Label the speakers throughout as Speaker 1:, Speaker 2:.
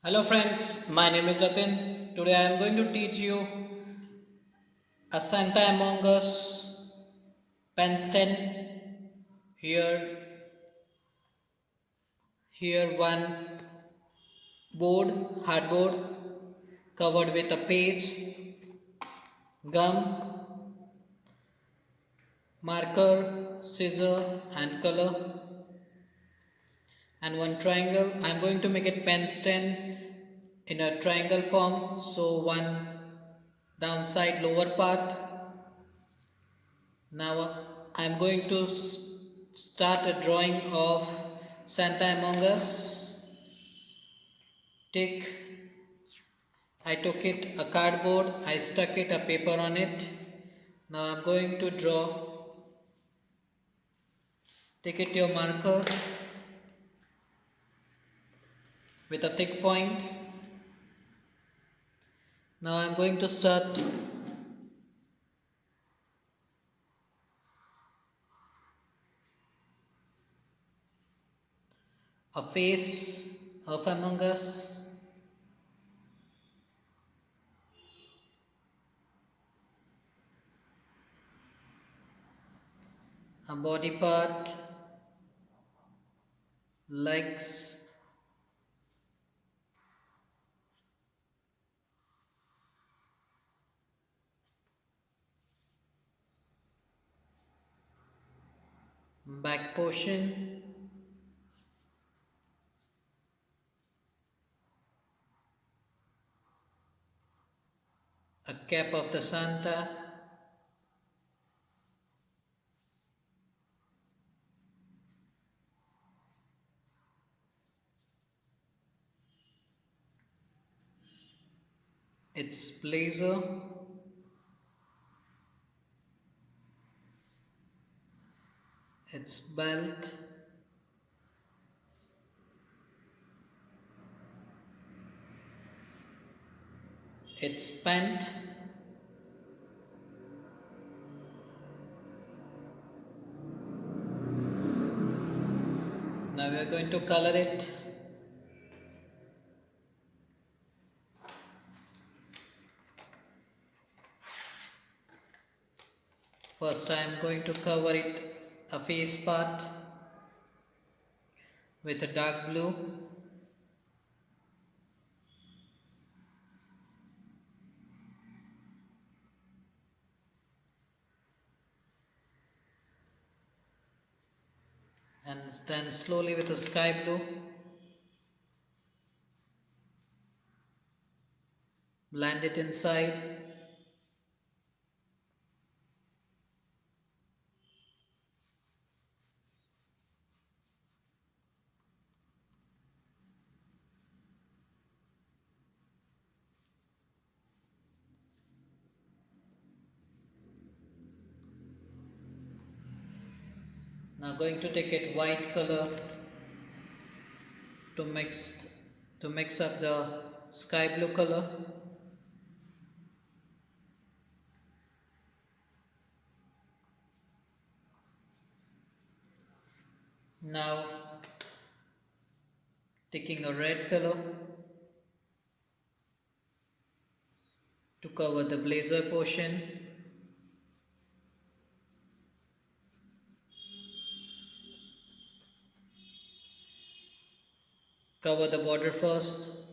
Speaker 1: Hello friends, my name is Jatin. Today I am going to teach you a Santa Among Us pen Here, here one board, hardboard covered with a page, gum, marker, scissor and color and one triangle. I am going to make it pen stand in a triangle form. So one downside lower part. Now I am going to start a drawing of Santa Among Us. Take, I took it a cardboard, I stuck it a paper on it. Now I am going to draw. Take it your marker with a thick point. Now I am going to start a face of Among Us. A body part, legs, back portion, a cap of the Santa, its blazer, its belt, its pant, now we are going to color it. First I am going to cover it a face part with a dark blue. And then slowly with a sky blue. Blend it inside. Now going to take it white color to mix up the sky blue color. Now taking a red color to cover the blazer portion. Cover the border first.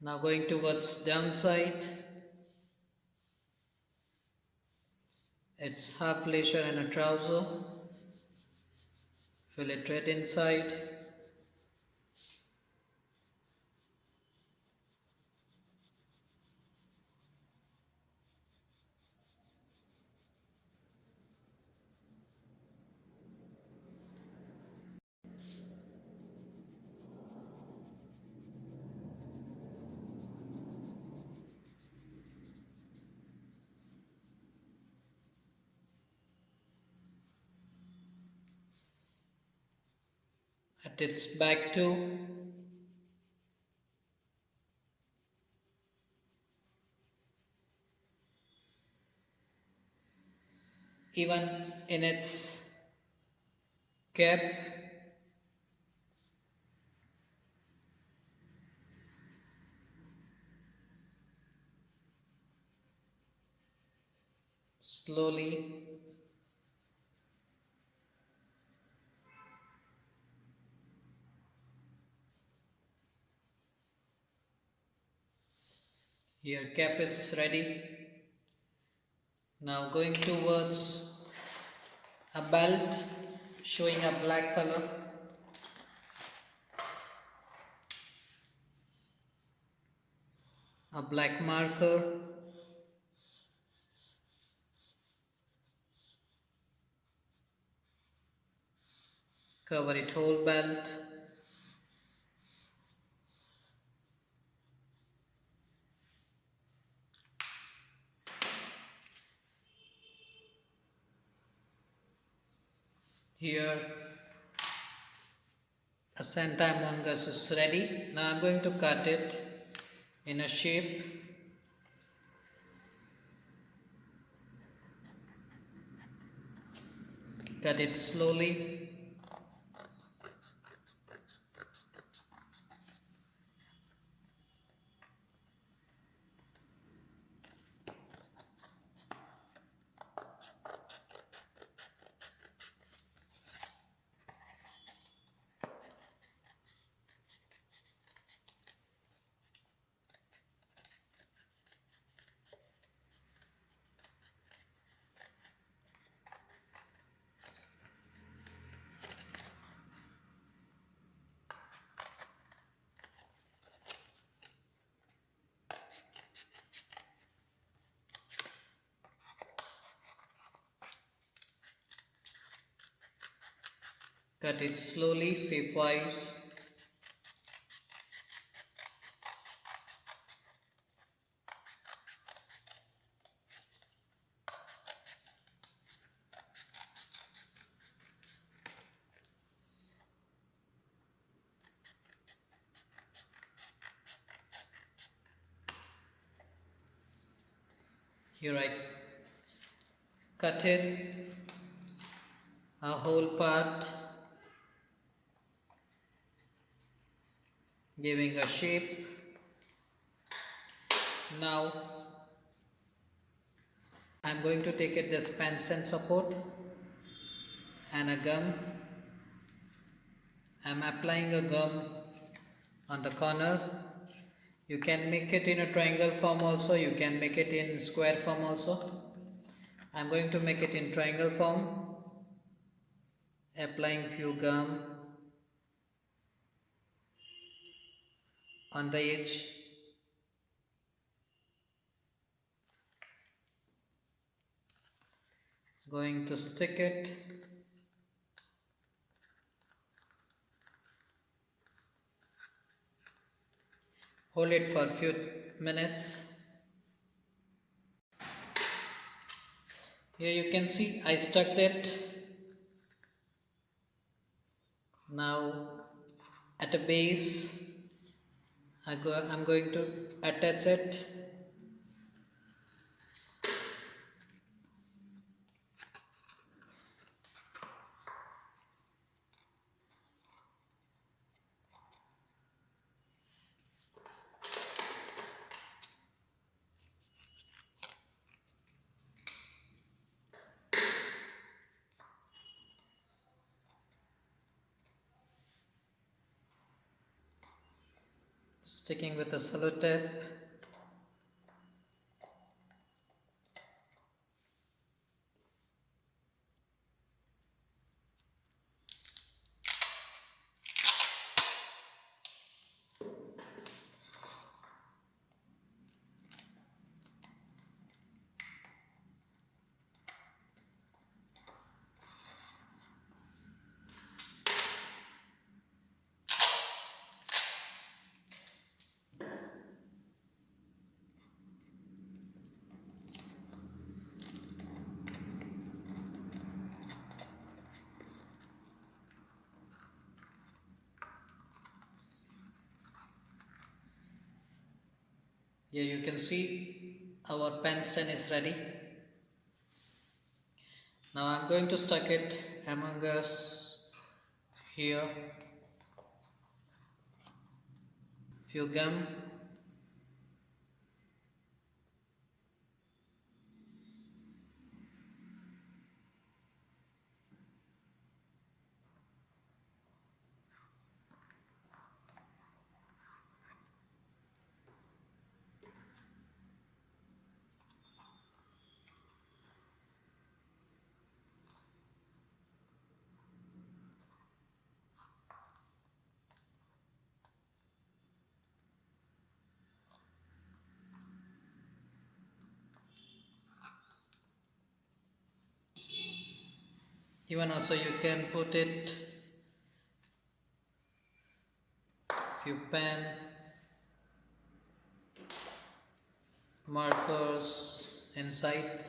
Speaker 1: Now going towards downside. It's half blazer and a trouser. Fill it red inside. at its back too. Even in its cap. Slowly. Here cap is ready. Now going towards a belt showing a black color. A black marker. Cover it whole belt. Here a Santa Among Us is ready. Now I'm going to cut it in a shape. Cut it slowly. Cut it slowly, shapewise. Here I cut it a whole part, giving a shape. Now I'm going to take it this pens and support and a gum. I'm applying a gum on the corner. You can make it in a triangle form also, you can make it in square form also. I'm going to make it in triangle form. Applying few gum on the edge. Going to stick it. Hold it for a few minutes. Here you can see I stuck it. Now at the base I'm going to attach it. Sticking with the cello tape. Here you can see our pen stand is ready. Now I'm going to stuck it among us here. Few gum. Even also you can put it few pen, markers inside.